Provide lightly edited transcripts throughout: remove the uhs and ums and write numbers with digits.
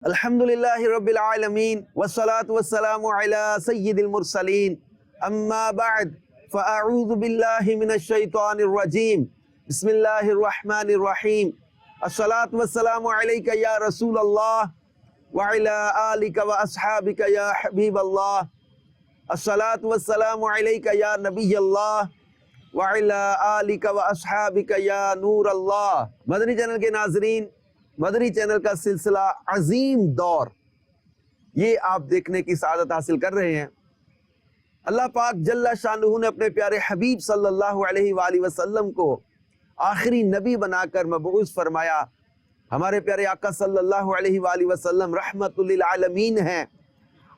الحمدللہ رب العالمین والصلاة والسلام علی سید المرسلین اما بعد فاعوذ باللہ من الشیطان الرجیم بسم اللہ الرحمن الرحیم الصلاة والسلام علیکہ یا رسول اللہ وعلی آلکہ واصحابکہ یا حبیب اللہ الصلاة والسلام علیکہ یا نبی اللہ وعلی آلکہ واصحابکہ یا نور اللہ۔ مدنی چینل کے ناظرین، مدنی چینل کا سلسلہ عظیم دور یہ آپ دیکھنے کی سعادت حاصل کر رہے ہیں۔ اللہ پاک جل شانہ نے اپنے پیارے حبیب صلی اللہ علیہ وآلہ وسلم کو آخری نبی بنا کر مبعوث فرمایا۔ ہمارے پیارے آقا صلی اللہ علیہ وآلہ وسلم رحمت للعالمین ہیں،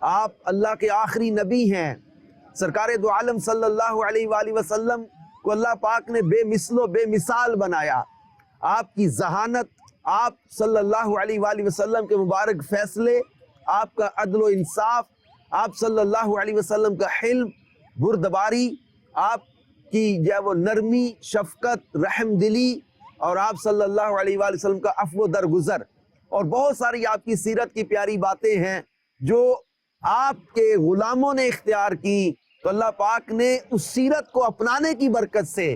آپ اللہ کے آخری نبی ہیں۔ سرکار دو عالم صلی اللہ علیہ وآلہ وسلم کو اللہ پاک نے بے مثل و بے مثال بنایا۔ آپ کی ذہانت، آپ صلی اللہ علیہ وآلہ وسلم کے مبارک فیصلے، آپ کا عدل و انصاف، آپ صلی اللہ علیہ وسلم کا حلم، بردباری، آپ کی جو ہے وہ نرمی، شفقت، رحم دلی، اور آپ صلی اللہ علیہ وآلہ وسلم کا عفو و درگزر، اور بہت ساری آپ کی سیرت کی پیاری باتیں ہیں جو آپ کے غلاموں نے اختیار کی، تو اللہ پاک نے اس سیرت کو اپنانے کی برکت سے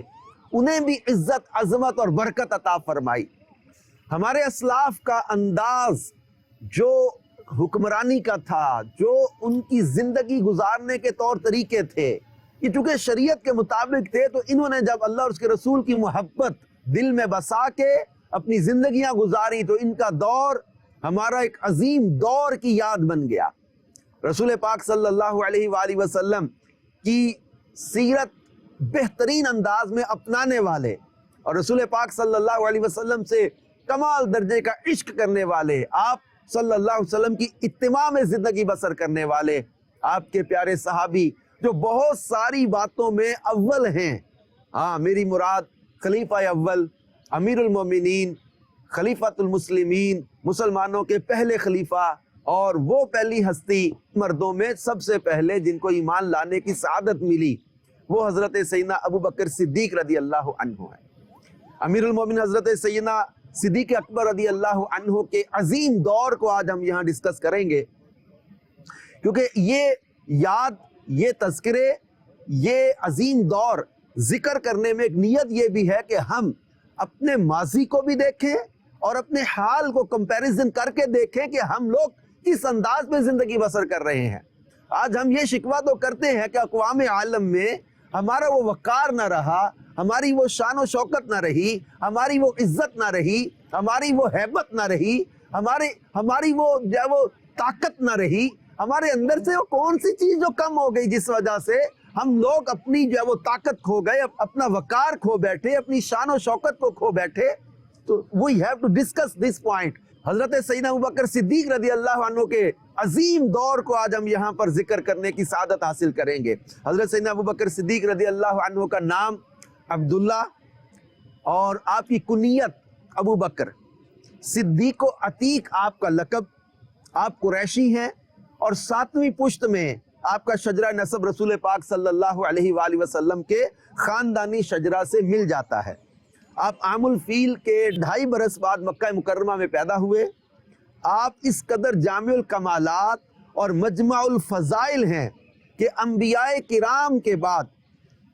انہیں بھی عزت، عظمت اور برکت عطا فرمائی۔ ہمارے اسلاف کا انداز جو حکمرانی کا تھا، جو ان کی زندگی گزارنے کے طور طریقے تھے، یہ چونکہ شریعت کے مطابق تھے، تو انہوں نے جب اللہ اور اس کے رسول کی محبت دل میں بسا کے اپنی زندگیاں گزاری، تو ان کا دور ہمارا ایک عظیم دور کی یاد بن گیا۔ رسول پاک صلی اللہ علیہ وآلہ وسلم کی سیرت بہترین انداز میں اپنانے والے، اور رسول پاک صلی اللہ علیہ وسلم سے کمال درجے کا عشق کرنے والے، آپ صلی اللہ علیہ وسلم کی اتمام میں زندگی بسر کرنے والے آپ کے پیارے صحابی جو بہت ساری باتوں میں اول ہیں۔ ہاں، میری مراد خلیفہ اول، امیر المومنین، خلیفۃ المسلمین، مسلمانوں کے پہلے خلیفہ، اور وہ پہلی ہستی مردوں میں سب سے پہلے جن کو ایمان لانے کی سعادت ملی، وہ حضرت سیدنا ابو بکر صدیق رضی اللہ عنہ ہے۔ امیر المومنین حضرت سیدنا صدیق اکبر رضی اللہ عنہ کے عظیم دور کو آج ہم یہاں ڈسکس کریں گے، کیونکہ یہ یاد، یہ تذکرے، یہ عظیم دور ذکر کرنے میں ایک نیت یہ بھی ہے کہ ہم اپنے ماضی کو بھی دیکھیں اور اپنے حال کو کمپیریزن کر کے دیکھیں کہ ہم لوگ کس انداز میں زندگی بسر کر رہے ہیں۔ آج ہم یہ شکوہ تو کرتے ہیں کہ اقوام عالم میں ہمارا وہ وقار نہ رہا، ہماری وہ شان و شوکت نہ رہی، ہماری وہ عزت نہ رہی، ہماری وہ ہیبت نہ رہی، ہماری وہ جو ہے وہ طاقت نہ رہی، ہمارے اندر سے وہ کون سی چیز جو کم ہو گئی جس وجہ سے ہم لوگ اپنی جو ہے وہ طاقت کھو گئے، اپنا وقار کھو بیٹھے، اپنی شان و شوکت کو کھو بیٹھے۔ تو we have to discuss this point۔ حضرت سیدنا ابوبکر صدیق رضی اللہ عنہ کے عظیم دور کو آج ہم یہاں پر ذکر کرنے کی سعادت حاصل کریں گے۔ حضرت سیدنا ابوبکر صدیق رضی اللہ عنہ کا نام عبداللہ، اور آپ کی کنیت ابو بکر، صدیق و عتیق آپ کا لقب، آپ قریشی ہیں، اور 7ویں پشت میں آپ کا شجرہ نسب رسول پاک صلی اللہ علیہ وآلہ وسلم کے خاندانی شجرہ سے مل جاتا ہے۔ آپ عام الفیل کے 2.5 برس بعد مکہ مکرمہ میں پیدا ہوئے۔ آپ اس قدر جامع الکمالات اور مجمع الفضائل ہیں کہ انبیاء کرام کے بعد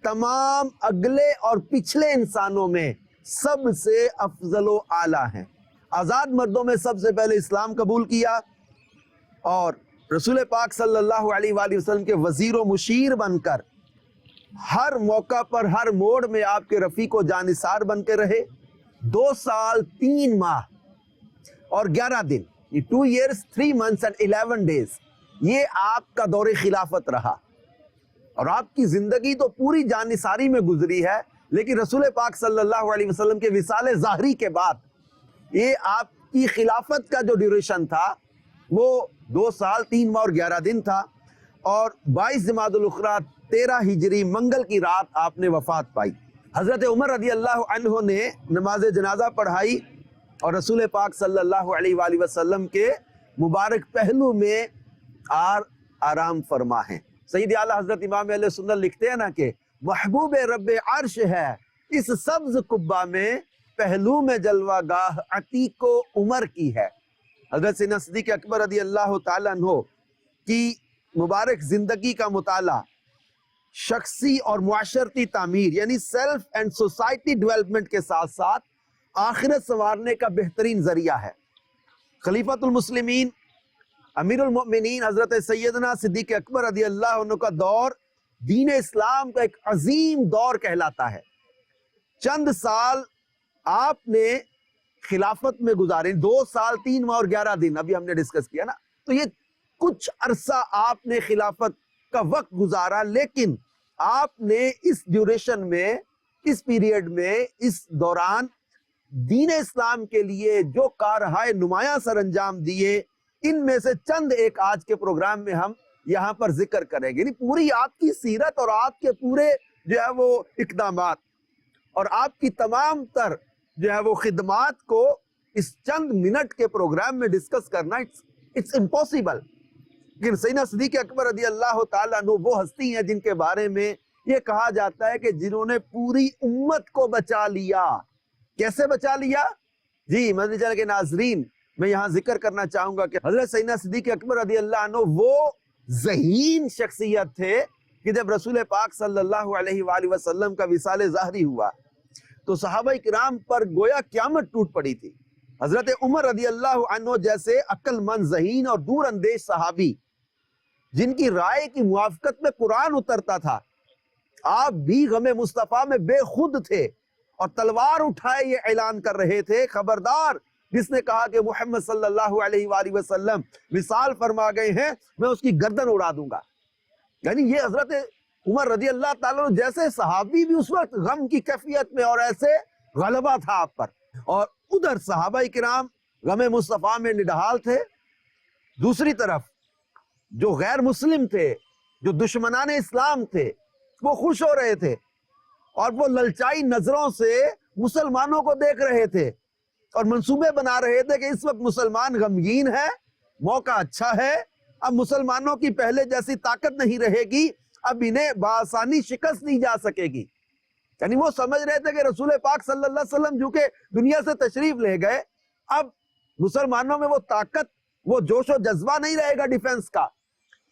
تمام اگلے اور پچھلے انسانوں میں سب سے افضل و اعلیٰ ہیں۔ آزاد مردوں میں سب سے پہلے اسلام قبول کیا، اور رسول پاک صلی اللہ علیہ وآلہ وسلم کے وزیر و مشیر بن کر ہر موقع پر، ہر موڑ میں آپ کے رفیق و جانثار بن کے رہے۔ 2 سال 3 ماہ اور 11 دن، 2 years 3 months and 11 days یہ آپ کا دور خلافت رہا، اور آپ کی زندگی تو پوری جانثاری میں گزری ہے، لیکن رسول پاک صلی اللہ علیہ وسلم کے وصال ظاہری کے بعد یہ آپ کی خلافت کا جو ڈیوریشن تھا وہ 2 سال 3 ماہ اور 11 دن تھا، اور 22 جمادی الاخری 13 ہجری منگل کی رات آپ نے وفات پائی۔ حضرت عمر رضی اللہ عنہ نے نماز جنازہ پڑھائی، اور رسول پاک صلی اللہ علیہ وآلہ وسلم کے مبارک پہلو میں آرام فرما ہیں۔ سید اعلیٰ حضرت امام اہل سنت لکھتے ہیں نا کہ محبوب رب عرش ہے اس سبز قبہ میں، پہلو میں جلوہ گاہ عتیق و عمر کی ہے۔ حضرت سیدنا صدیق اکبر رضی اللہ تعالیٰ عنہ کی مبارک زندگی کا مطالعہ شخصی اور معاشرتی تعمیر یعنی سیلف اینڈ سوسائٹی ڈیولپمنٹ کے ساتھ ساتھ آخرت سنوارنے کا بہترین ذریعہ ہے۔ خلیفۃ المسلمین امیر المؤمنین حضرت سیدنا صدیق اکبر رضی اللہ عنہ کا دور دین اسلام کا ایک عظیم دور کہلاتا ہے۔ چند سال آپ نے خلافت میں گزارے، 2 سال 3 ماہ اور 11 دن، ابھی ہم نے ڈسکس کیا نا، تو یہ کچھ عرصہ آپ نے خلافت کا وقت گزارا، لیکن آپ نے اس ڈیوریشن میں، اس پیریڈ میں، اس دوران دین اسلام کے لیے جو کارہائے نمایاں سر انجام دیے، ان میں سے چند ایک آج کے پروگرام میں ہم یہاں پر ذکر کریں گے۔ یعنی پوری آپ کی سیرت اور آپ کے پورے جو ہے وہ اقدامات اور آپ کی تمام تر جو ہے وہ خدمات کو اس چند منٹ کے پروگرام میں ڈسکس کرنا اٹس امپوسیبل۔ لیکن سیدنا صدیق اکبر رضی اللہ تعالیٰ عنہ وہ ہستی ہیں جن کے بارے میں یہ کہا جاتا ہے کہ جنہوں نے پوری امت کو بچا لیا۔ کیسے بچا لیا؟ جی مدنی چینل کے ناظرین، میں یہاں ذکر کرنا چاہوں گا کہ حضرت سیدنا صدیق اکبر رضی اللہ عنہ وہ ذہین شخصیت تھے کہ جب رسول پاک صلی اللہ علیہ وآلہ وسلم کا وصال ظاہری ہوا تو صحابہ کرام پر گویا قیامت ٹوٹ پڑی تھی۔ حضرت عمر رضی اللہ عنہ جیسے عقل مند، ذہین اور دور اندیش صحابی جن کی رائے کی موافقت میں قرآن اترتا تھا، آپ بھی غم مصطفیٰ میں بے خود تھے اور تلوار اٹھائے یہ اعلان کر رہے تھے، خبردار جس نے کہا کہ محمد صلی اللہ علیہ وآلہ وسلم وصال فرما گئے ہیں، میں اس کی گردن اڑا دوں گا۔ یعنی یہ حضرت عمر رضی اللہ تعالیٰ عنہ جیسے صحابی بھی اس وقت غم کی کیفیت میں اور ایسے غلبہ تھا آپ پر، اور ادھر صحابہ کرام غم مصطفیٰ میں نڈھال تھے۔ دوسری طرف جو غیر مسلم تھے، جو دشمنان اسلام تھے، وہ خوش ہو رہے تھے اور وہ للچائی نظروں سے مسلمانوں کو دیکھ رہے تھے اور منصوبے بنا رہے تھے کہ اس وقت مسلمان غمگین ہے، موقع اچھا ہے، اب مسلمانوں کی پہلے جیسی طاقت نہیں رہے گی، اب انہیں بآسانی شکست نہیں جا سکے گی۔ یعنی وہ سمجھ رہے تھے کہ رسول پاک صلی اللہ علیہ وسلم جو کہ دنیا سے تشریف لے گئے، اب مسلمانوں میں وہ طاقت، وہ جوش و جذبہ نہیں رہے گا ڈیفنس کا۔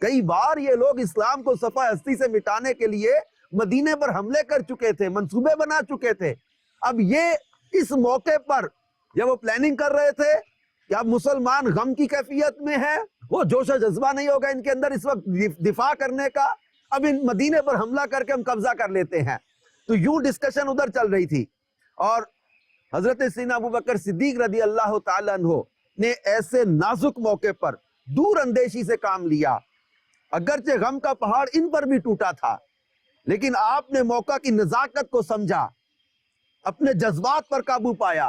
کئی بار یہ لوگ اسلام کو صفحہ ہستی سے مٹانے کے لیے مدینے پر حملے کر چکے تھے، منصوبے بنا چکے تھے۔ اب یہ اس موقع پر جب وہ پلاننگ کر رہے تھے کہ اب مسلمان غم کی کیفیت میں ہے، وہ جوش و جذبہ نہیں ہوگا ان کے اندر اس وقت دفاع کرنے کا، اب ان مدینے پر حملہ کر کے ہم قبضہ کر لیتے ہیں۔ تو یوں ڈسکشن ادھر چل رہی تھی، اور حضرت سیدنا ابوبکر صدیق رضی اللہ تعالیٰ عنہ نے ایسے نازک موقع پر دور اندیشی سے کام لیا۔ اگرچہ غم کا پہاڑ ان پر بھی ٹوٹا تھا، لیکن آپ نے موقع کی نزاکت کو سمجھا، اپنے جذبات پر قابو پایا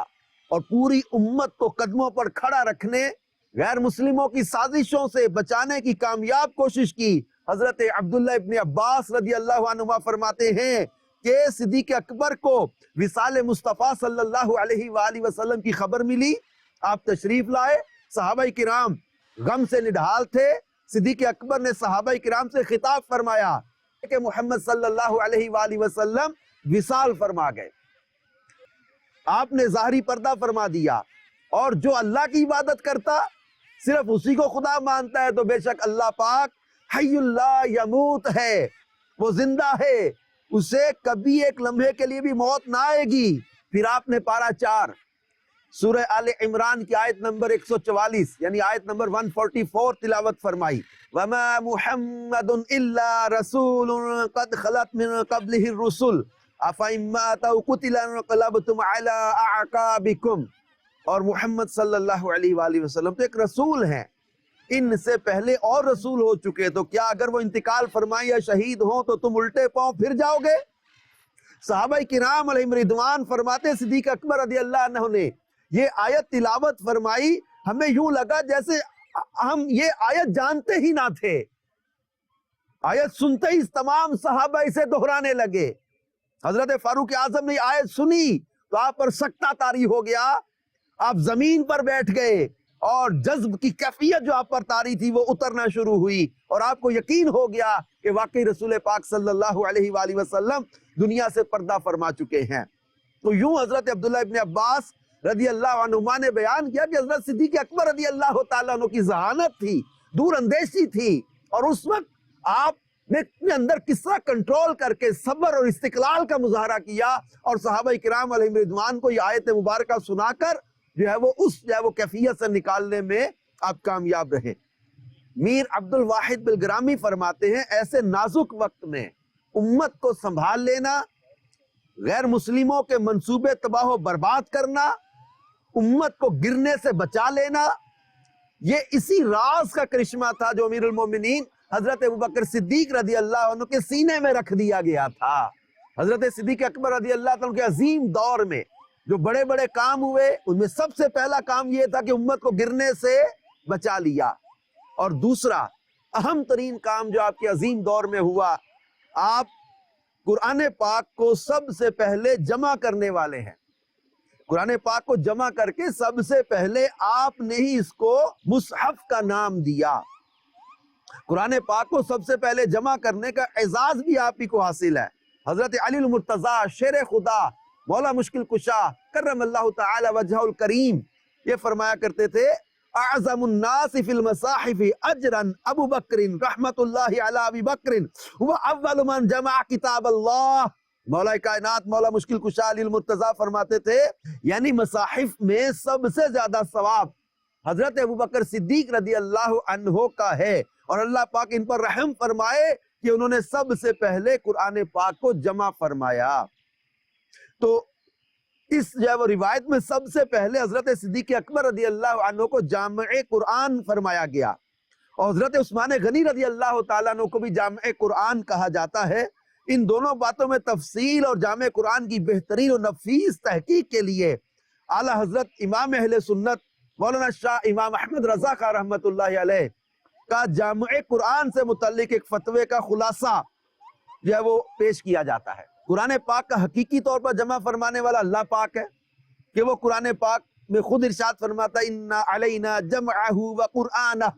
اور پوری امت کو قدموں پر کھڑا رکھنے، غیر مسلموں کی سازشوں سے بچانے کی کامیاب کوشش کی۔ حضرت عبداللہ ابن عباس رضی اللہ عنہما فرماتے ہیں کہ صدیق اکبر کو وصال مصطفیٰ صلی اللہ علیہ وآلہ وسلم کی خبر ملی، آپ تشریف لائے، صحابہ کرام غم سے نڈھال تھے، صدیق اکبر نے صحابہ کرام سے خطاب فرمایا کہ محمد صلی اللہ علیہ وآلہ وسلم وصال فرما گئے۔ آپ نے ظاہری پردہ فرما دیا، اور جو اللہ کی عبادت کرتا، صرف اسی کو خدا مانتا ہے، تو بے شک اللہ پاک حی اللہ یموت ہے، وہ زندہ ہے، اسے کبھی ایک لمحے کے لیے بھی موت نہ آئے گی۔ پھر آپ نے پارہ 4 سورہ آل عمران کی آیت نمبر 144 یعنی آیت نمبر 144 تلاوت فرمائی، وَمَا مُحَمَّدٌ إِلَّا رَسُولٌ قَدْ خَلَتْ مِن قَبْلِهِ الرُّسُلُ أَفَإِن مَّاتَ أَوْ قُتِلَ انقلبتم عَلَىٰ أَعْقَابِكُمْ۔ اور محمد صلی اللہ علیہ وآلہ وسلم تو ایک رسول ہیں، ان سے پہلے اور رسول ہو چکے، تو کیا اگر وہ انتقال فرمائیں یا شہید ہوں تو تم الٹے پاؤں پھر جاؤ گے؟ صحابہ کرام علیہم رضوان فرماتے صدیق اکبر رضی اللہ عنہ نے یہ آیت تلاوت فرمائی، ہمیں یوں لگا جیسے ہم یہ آیت جانتے ہی نہ تھے۔ آیت سنتے ہی تمام صحابہ اسے دہرانے لگے۔ حضرت فاروق اعظم نے آیت سنی تو آپ پر سکتہ طاری ہو گیا، آپ زمین پر بیٹھ گئے، اور جذب کی کیفیت جو آپ پر طاری تھی وہ اترنا شروع ہوئی، اور آپ کو یقین ہو گیا کہ واقعی رسول پاک صلی اللہ علیہ وآلہ وسلم دنیا سے پردہ فرما چکے ہیں۔ تو یوں حضرت عبداللہ ابن عباس رضی اللہ عنہما نے بیان کیا کہ حضرت صدیق اکبر رضی اللہ تعالیٰ عنہ کی ذہانت تھی، دور اندیشی تھی، اور اس وقت آپ نے اپنے اندر کس طرح کنٹرول کر کے صبر اور استقلال کا مظاہرہ کیا، اور صحابہ کرام علیہم رضوان کو یہ آیت مبارکہ سنا کر جو ہے وہ اس جو ہے وہ کیفیت سے نکالنے میں آپ کامیاب رہے۔ میر عبد الواحد بالگرامی فرماتے ہیں ایسے نازک وقت میں امت کو سنبھال لینا، غیر مسلموں کے منصوبے تباہ و برباد کرنا، امت کو گرنے سے بچا لینا، یہ اسی راز کا کرشمہ تھا جو امیر المومنین حضرت ابوبکر صدیق رضی اللہ عنہ کے سینے میں رکھ دیا گیا تھا۔ حضرت صدیق اکبر رضی اللہ عنہ کے عظیم دور میں جو بڑے بڑے کام ہوئے، ان میں سب سے پہلا کام یہ تھا کہ امت کو گرنے سے بچا لیا، اور دوسرا اہم ترین کام جو آپ کے عظیم دور میں ہوا، آپ قرآن پاک کو سب سے پہلے جمع کرنے والے ہیں۔ قرآن پاک کو جمع کر کے سب سے پہلے آپ نے ہی اس کو مصحف کا نام دیا۔ قرآن پاک کو سب سے پہلے جمع کرنے کا اعزاز بھی آپ ہی کو حاصل ہے۔ حضرت علی المرتضیٰ شیر خدا مولا مشکل کشا کرم اللہ تعالی وجہہ الکریم یہ فرمایا کرتے تھے اعظم الناس فی المصاحف اجرا ابو بکر رحمت اللہ علی ابی بکر هو اول من جمع کتاب اللہ۔ مولا کائنات مولا مشکل کشا علی المرتضیٰ فرماتے تھے یعنی مصاحف میں سب سے زیادہ ثواب حضرت ابوبکر صدیق رضی اللہ عنہ کا ہے، اور اللہ پاک ان پر رحم فرمائے کہ انہوں نے سب سے پہلے قرآن پاک کو جمع فرمایا۔ تو اس جو ہے وہ روایت میں سب سے پہلے حضرت صدیق اکبر رضی اللہ عنہ کو جامع قرآن فرمایا گیا، اور حضرت عثمان غنی رضی اللہ تعالیٰ عنہ کو بھی جامع قرآن کہا جاتا ہے۔ ان دونوں باتوں میں تفصیل اور جامع قرآن کی بہترین و نفیس تحقیق کے لیے اعلیٰ حضرت امام اہل سنت مولانا شاہ امام احمد رضا خان رحمت اللہ علیہ کا جامع قرآن سے متعلق ایک فتوے کا خلاصہ جو ہے وہ پیش کیا جاتا ہے۔ قرآن پاک کا حقیقی طور پر جمع فرمانے والا اللہ پاک ہے کہ وہ قرآن پاک میں خود ارشاد فرماتا ہے اِنَّا عَلَيْنَا جَمْعَهُ وَقُرْآنَهُ،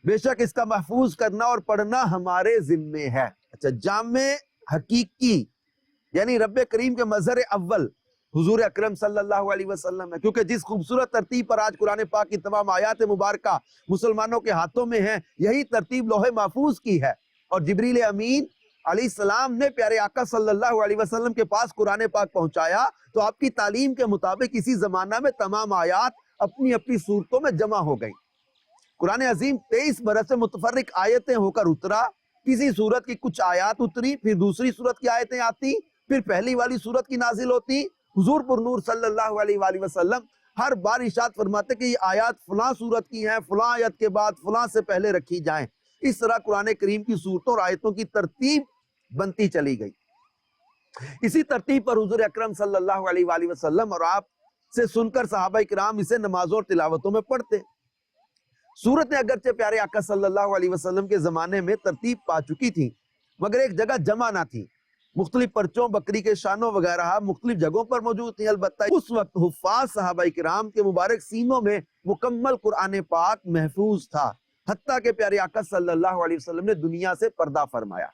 بے شک اس کا محفوظ کرنا اور پڑھنا ہمارے ذمے ہے۔ اچھا، جامع حقیقی یعنی رب کریم کے مظہر اول حضور اکرم صلی اللہ علیہ وسلم ہے، کیونکہ جس خوبصورت ترتیب پر آج قرآن پاک کی تمام آیات مبارکہ مسلمانوں کے ہاتھوں میں ہیں، یہی ترتیب لوح محفوظ کی ہے، اور جبریل امین علیہ السلام نے پیارے آقا صلی اللہ علیہ وسلم کے پاس قرآن پاک پہنچایا، تو آپ کی تعلیم کے مطابق اسی زمانہ میں تمام آیات اپنی اپنی صورتوں میں جمع ہو گئیں۔ قرآن عظیم 23 برس سے متفرق آیتیں ہو کر اترا، کسی صورت کی کچھ آیات اتری، پھر دوسری صورت کی آیتیں آتی، پھر پہلی والی صورت کی نازل ہوتی۔ حضور پر نور صلی اللہ علیہ وآلہ وسلم ہر بار ارشاد فرماتے کہ یہ آیات فلاں صورت کی ہیں، فلاں آیت کے بعد فلاں سے پہلے رکھی جائیں۔ اس طرح قرآن کریم کی صورتوں اور آیتوں کی ترتیب بنتی چلی گئی۔ اسی ترتیب پر حضور اکرم صلی اللہ علیہ وآلہ وسلم اور آپ سے سن کر صحابہ کرام اسے نمازوں اور تلاوتوں میں پڑھتے۔ صورتیں اگرچہ پیارے آقا صلی اللہ علیہ وسلم کے زمانے میں ترتیب پا چکی تھیں، مگر ایک جگہ جمع نہ تھی۔ مختلف پرچوں، بکری کے شانوں وغیرہ مختلف جگہوں پر موجود تھیں، البتہ اس وقت حفاظ صحابہ کرام کے مبارک سینوں میں مکمل قرآن پاک محفوظ تھا، حتیٰ کہ پیارے آقا صلی اللہ علیہ وسلم نے دنیا سے پردہ فرمایا۔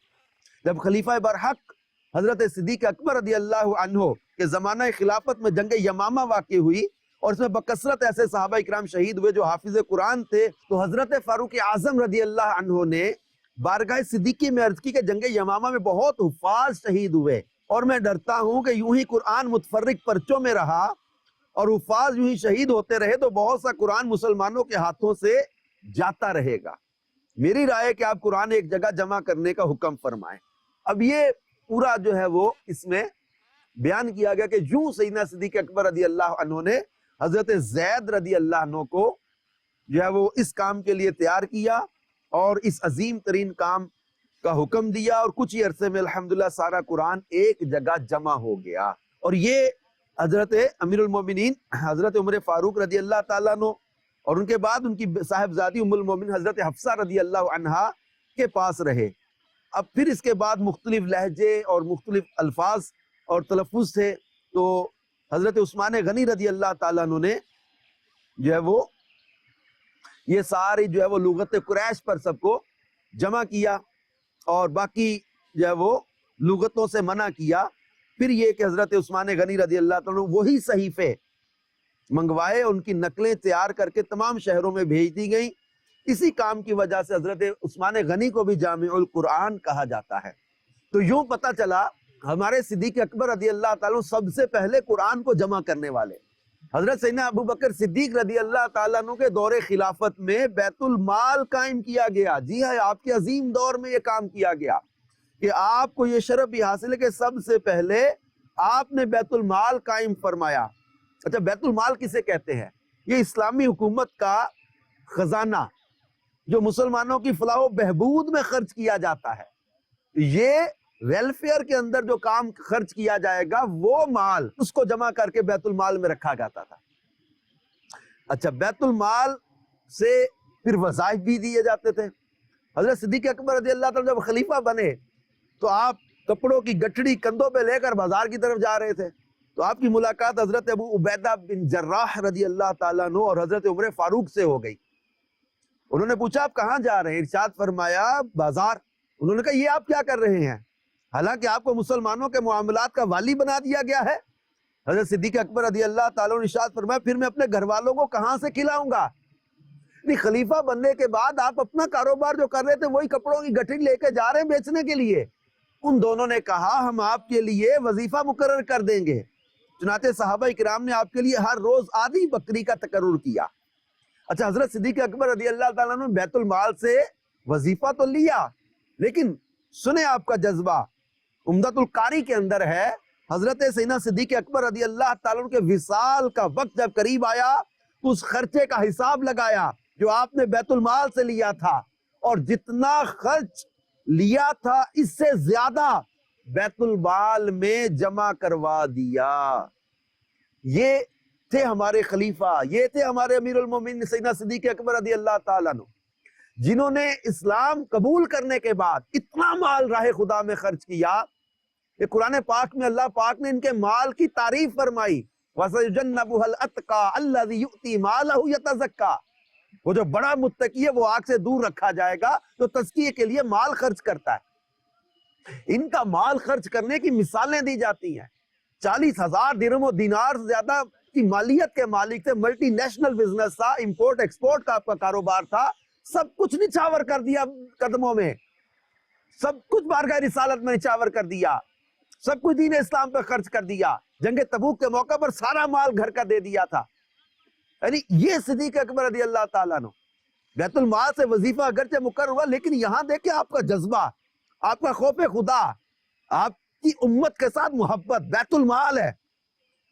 جب خلیفہ برحق حضرت صدیق اکبر رضی اللہ عنہ کے زمانہ خلافت میں جنگ یمامہ واقع ہوئی، اور اس میں بکثرت ایسے صحابہ کرام شہید ہوئے جو حافظ قرآن تھے، تو حضرت فاروق اعظم رضی اللہ عنہ نے بارگاہ صدیقی میں عرض کی کہ جنگ یمامہ میں بہت حفاظ شہید ہوئے، اور میں ڈرتا ہوں کہ یوں ہی قرآن متفرق پرچوں میں رہا اور حفاظ یوں ہی شہید ہوتے رہے تو بہت سا قرآن مسلمانوں کے ہاتھوں سے جاتا رہے گا۔ میری رائے ہے کہ آپ قرآن ایک جگہ جمع کرنے کا حکم فرمائیں۔ اب یہ پورا جو ہے وہ اس میں بیان کیا گیا کہ یوں سیدنا صدیق اکبر رضی اللہ عنہ نے حضرت زید رضی اللہ عنہ کو جو ہے وہ اس کام کے لیے تیار کیا اور اس عظیم ترین کام کا حکم دیا، اور کچھ ہی عرصے میں الحمدللہ سارا قرآن ایک جگہ جمع ہو گیا۔ اور یہ حضرت امیر المومنین حضرت عمر فاروق رضی اللہ تعالیٰ عنہ اور ان کے بعد ان کی صاحبزادی ام المومنین حضرت حفصہ رضی اللہ عنہا کے پاس رہے۔ اب پھر اس کے بعد مختلف لہجے اور مختلف الفاظ اور تلفظ تھے، تو حضرت عثمان غنی رضی اللہ تعالیٰ عنہ نے جو ہے وہ یہ ساری جو ہے وہ لغت قریش پر سب کو جمع کیا، اور باقی جو ہے وہ لغتوں سے منع کیا۔ پھر یہ کہ حضرت عثمان غنی رضی اللہ تعالیٰ عنہ وہی صحیفے منگوائے، ان کی نقلیں تیار کر کے تمام شہروں میں بھیج دی گئیں۔ اسی کام کی وجہ سے حضرت عثمان غنی کو بھی جامع القرآن کہا جاتا ہے۔ تو یوں پتہ چلا ہمارے صدیق اکبر رضی اللہ تعالیٰ سب سے پہلے قرآن کو جمع کرنے والے۔ حضرت سیدنا ابو بکر صدیق رضی اللہ تعالیٰ عنہ کے دور خلافت میں بیت المال قائم کیا گیا۔ جی ہاں، آپ کے عظیم دور میں یہ کام کیا گیا کہ آپ کو یہ شرف بھی حاصل ہے کہ سب سے پہلے آپ نے بیت المال قائم فرمایا۔ اچھا، بیت المال کسے کہتے ہیں؟ یہ اسلامی حکومت کا خزانہ جو مسلمانوں کی فلاح و بہبود میں خرچ کیا جاتا ہے۔ یہ ویلفیئر کے اندر جو کام خرچ کیا جائے گا وہ مال اس کو جمع کر کے بیت المال میں رکھا جاتا تھا۔ اچھا، بیت المال سے پھر وظائف بھی دیے جاتے تھے۔ حضرت صدیق اکبر رضی اللہ تعالیٰ جب خلیفہ بنے تو آپ کپڑوں کی گٹھڑی کندھوں پہ لے کر بازار کی طرف جا رہے تھے، تو آپ کی ملاقات حضرت ابو عبیدہ بن جراح رضی اللہ تعالیٰ عنہ اور حضرت عمر فاروق سے ہو گئی۔ انہوں نے پوچھا آپ کہاں جا رہے ہیں؟ ارشاد فرمایا بازار۔ انہوں نے کہا یہ آپ کیا کر رہے ہیں؟ حالانکہ آپ کو مسلمانوں کے معاملات کا والی بنا دیا گیا ہے۔ حضرت صدیق اکبر رضی اللہ تعالیٰ نے ارشاد فرمایا پھر میں اپنے گھر والوں کو کہاں سے کھلاؤں گا؟ خلیفہ بننے کے بعد آپ اپنا کاروبار جو کر رہے تھے وہی کپڑوں کی گٹھڑی لے کے جا رہے ہیں بیچنے کے لیے۔ ان دونوں نے کہا ہم آپ کے لیے وظیفہ مقرر کر دیں گے۔ چنانچہ صحابہ کرام نے آپ کے لیے ہر روز آدھی بکری کا تقرر کیا۔ اچھا، حضرت صدیق اکبر رضی اللہ تعالیٰ نے بیت المال سے وظیفہ تو لیا، لیکن سنیں آپ کا جذبہ، عمدۃ القاری کے اندر ہے حضرت سیدنا صدیق اکبر رضی اللہ تعالیٰ کے وصال کا وقت جب قریب آیا تو اس خرچے کا حساب لگایا جو آپ نے بیت المال سے لیا تھا، اور جتنا خرچ لیا تھا اس سے زیادہ بیت المال میں جمع کروا دیا۔ یہ تھے ہمارے خلیفہ، یہ تھے ہمارے امیر المومنین سیدنا صدیق اکبر رضی اللہ تعالیٰ عنہ، جنہوں نے اسلام قبول کرنے کے بعد اتنا مال راہ خدا میں خرچ کیا۔ یہ قرآن پاک میں اللہ پاک نے ان کے مال کی تعریف فرمائی، وَسَيُجَنَّبُهَا الْأَتْقَى الَّذِي يُؤْتِي مَالَهُ يَتَزَكَّى، وہ جو بڑا متقی ہے وہ آگ سے دور رکھا جائے گا، جو تزکیے کے لیے مال خرچ کرتا ہے۔ ان کا مال خرچ کرنے کی مثالیں دی جاتی ہیں۔ 40,000 درہم و دینار سے زیادہ کی مالیت کے مالک تھے، ملٹی نیشنل بزنس تھا، امپورٹ ایکسپورٹ کا آپ کا کاروبار تھا، سب کچھ نچھاور کر دیا قدموں میں، سب کچھ بارگاہ رسالت میں نچھاور کر دیا، سب کچھ دین اسلام پہ خرچ کر دیا۔ جنگ تبوک کے موقع پر سارا مال گھر کا دے دیا تھا۔ یعنی یہ صدیق اکبر رضی اللہ تعالیٰ عنہ، بیت المال سے وظیفہ اگرچہ مقرر ہوا، لیکن یہاں دیکھیں آپ کا جذبہ، آپ کا خوف خدا، آپ کی امت کے ساتھ محبت۔ بیت المال ہے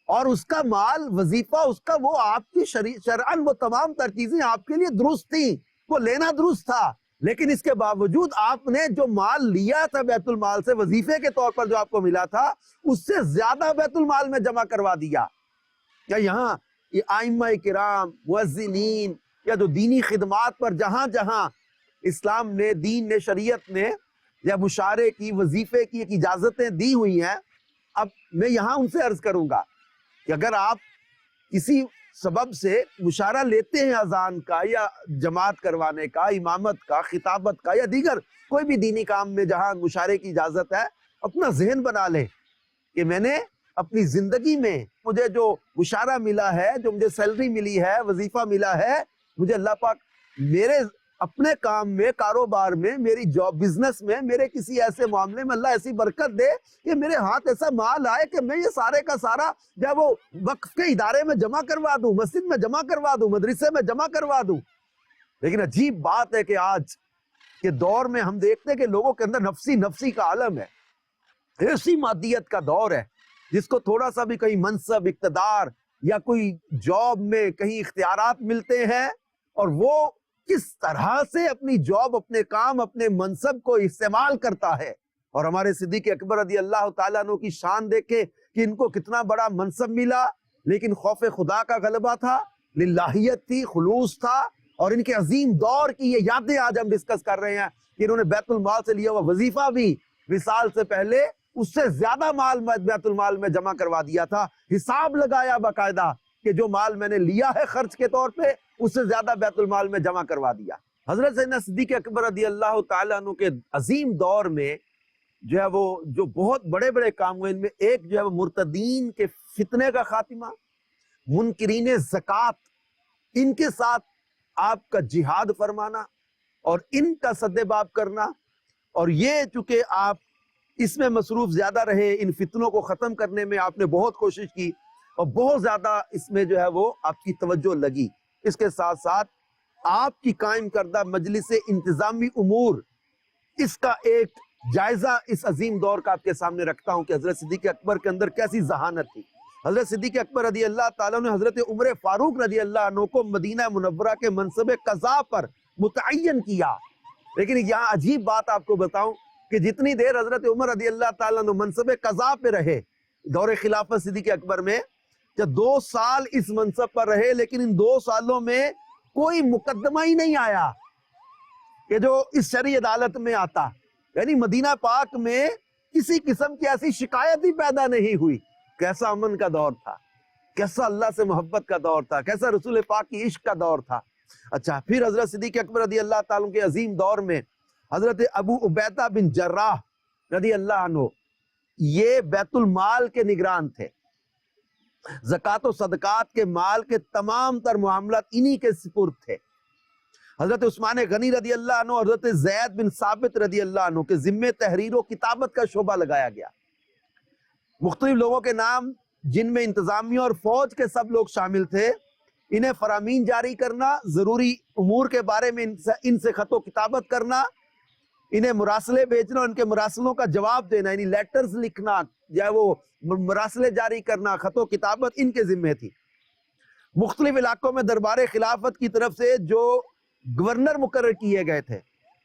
اور اس کا مال وظیفہ، اس کا وہ آپ کی شرعاً وہ تمام تر چیزیں آپ کے لیے درست تھیں، وہ لینا درست تھا، لیکن اس کے باوجود آپ نے جو مال لیا تھا بیت المال سے وظیفے کے طور پر جو آپ کو ملا تھا، اس سے زیادہ بیت المال میں جمع کروا دیا۔ کیا یہاں یہ ائمہ کرام، مؤذنین یا جو دینی خدمات پر جہاں جہاں اسلام نے، دین نے، شریعت نے یا مشارے کی، وظیفے کی ایک اجازتیں دی ہوئی ہیں، اب میں یہاں ان سے عرض کروں گا کہ اگر آپ کسی سبب سے مشارہ لیتے ہیں اذان کا یا جماعت کروانے کا، امامت کا، خطابت کا یا دیگر کوئی بھی دینی کام میں جہاں مشارے کی اجازت ہے، اپنا ذہن بنا لیں کہ میں نے اپنی زندگی میں مجھے جو مشارہ ملا ہے، جو مجھے سیلری ملی ہے، وظیفہ ملا ہے، مجھے اللہ پاک میرے اپنے کام میں، کاروبار میں، میری جاب، بزنس میں، میرے کسی ایسے معاملے میں اللہ ایسی برکت دے کہ میرے ہاتھ ایسا مال آئے کہ میں یہ سارے کا سارا جب وہ وقف کے ادارے میں جمع کروا دوں، مسجد میں جمع کروا دوں، مدرسے میں جمع کروا دوں۔ لیکن عجیب بات ہے کہ آج کے دور میں ہم دیکھتے ہیں کہ لوگوں کے اندر نفسی کا عالم ہے، ایسی مادیت کا دور ہے جس کو تھوڑا سا بھی کہیں منصب، اقتدار یا کوئی جاب میں کہیں اختیارات ملتے ہیں، اور وہ کس طرح سے اپنی جاب، اپنے کام، اپنے منصب کو استعمال کرتا ہے۔ اور ہمارے صدیق اکبر رضی اللہ تعالیٰ عنہ کی شان دیکھیں کہ ان کو کتنا بڑا منصب ملا، لیکن خوف خدا کا غلبہ تھا، للہیت تھی، خلوص تھا، اور ان کے عظیم دور کی یہ یادیں آج ہم ڈسکس کر رہے ہیں کہ انہوں نے بیت المال سے لیا ہوا وظیفہ بھی وصال سے پہلے اس سے زیادہ مال بیت المال میں جمع کروا دیا تھا۔ حساب لگایا باقاعدہ کہ جو مال میں نے لیا ہے خرچ کے طور پہ، اس سے زیادہ بیت المال میں جمع کروا دیا۔ حضرت سیدنا صدیق اکبر رضی اللہ تعالیٰ عنہ کے عظیم دور میں جو ہے وہ جو بہت بڑے بڑے کام ہوئے، ان میں ایک جو ہے وہ مرتدین کے فتنے کا خاتمہ، منکرین زکوٰۃ ان کے ساتھ آپ کا جہاد فرمانا اور ان کا سد باب کرنا، اور یہ چونکہ آپ اس میں مصروف زیادہ رہے، ان فتنوں کو ختم کرنے میں آپ نے بہت کوشش کی اور بہت زیادہ اس میں جو ہے وہ آپ کی توجہ لگی۔ اس کے ساتھ ساتھ آپ کی قائم کردہ مجلس انتظامی امور، اس کا ایک جائزہ اس عظیم دور کا آپ کے سامنے رکھتا ہوں کہ حضرت صدیق اکبر کے اندر کیسی ذہانت تھی۔ حضرت صدیق اکبر رضی اللہ تعالیٰ نے حضرت عمر فاروق رضی اللہ عنہ کو مدینہ منورہ کے منصب قضاء پر متعین کیا۔ لیکن یہاں عجیب بات آپ کو بتاؤں کہ جتنی دیر حضرت عمر رضی اللہ تعالیٰ عنہ منصب قضاء پہ رہے دور خلافت صدیق اکبر میں، جب 2 سال اس منصب پر رہے، لیکن ان 2 سالوں میں کوئی مقدمہ ہی نہیں آیا کہ جو اس شرعی عدالت میں آتا، یعنی مدینہ پاک میں کسی قسم کی ایسی شکایت ہی پیدا نہیں ہوئی۔ کیسا امن کا دور تھا، کیسا اللہ سے محبت کا دور تھا، کیسا رسول پاک کی عشق کا دور تھا۔ اچھا، پھر حضرت صدیق اکبر رضی اللہ تعالیٰ کے عظیم دور میں حضرت ابو عبیدہ بن جراح رضی اللہ عنہ یہ بیت المال کے نگران تھے، زکوٰۃ و صدقات کے مال کے تمام تر معاملات انہی کے سپرد تھے۔ حضرت عثمان غنی رضی اللہ عنہ، حضرت زید بن ثابت رضی اللہ عنہ کے ذمے تحریر و کتابت کا شعبہ لگایا گیا۔ مختلف لوگوں کے نام جن میں انتظامیہ اور فوج کے سب لوگ شامل تھے، انہیں فرامین جاری کرنا، ضروری امور کے بارے میں ان سے خط و کتابت کرنا، انہیں مراسلے بھیجنا، ان کے مراسلوں کا جواب دینا، یعنی لیٹرز لکھنا، یا وہ مراسلے جاری کرنا، خط و کتابت ان کے ذمہ تھی۔ مختلف علاقوں میں دربار خلافت کی طرف سے جو گورنر مقرر کیے گئے تھے،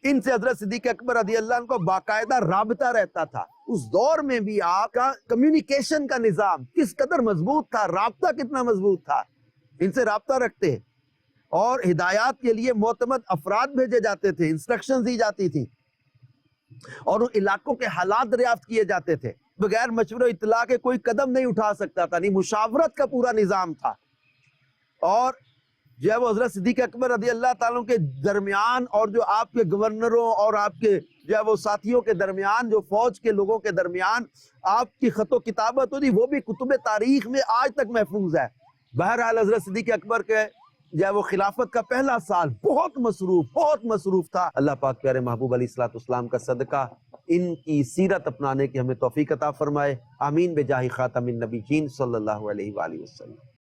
ان سے حضرت صدیق اکبر رضی اللہ عنہ کو باقاعدہ رابطہ رہتا تھا۔ اس دور میں بھی آپ کا کمیونیکیشن کا نظام کس قدر مضبوط تھا، رابطہ کتنا مضبوط تھا، ان سے رابطہ رکھتے اور ہدایات کے لیے معتمد افراد بھیجے جاتے تھے، انسٹرکشنز دی جاتی تھی اور ان علاقوں کے حالات دریافت کیے جاتے تھے۔ بغیر مشورہ و اطلاع کے کوئی قدم نہیں اٹھا سکتا تھا، نہیں، مشاورت کا پورا نظام تھا۔ اور جو ہے وہ حضرت صدیق اکبر رضی اللہ تعالیٰ کے درمیان اور جو آپ کے گورنروں اور آپ کے جو ہے وہ ساتھیوں کے درمیان، جو فوج کے لوگوں کے درمیان آپ کی خط و کتابت ہوتی، وہ بھی کتب تاریخ میں آج تک محفوظ ہے۔ بہرحال حضرت صدیق اکبر کے جو ہے وہ خلافت کا پہلا سال بہت مصروف تھا۔ اللہ پاک پیارے محبوب علیہ الصلوۃ والسلام کا صدقہ ان کی سیرت اپنانے کی ہمیں توفیق عطا فرمائے۔ آمین بجاہ خاتم النبیین صلی اللہ علیہ وآلہ وسلم۔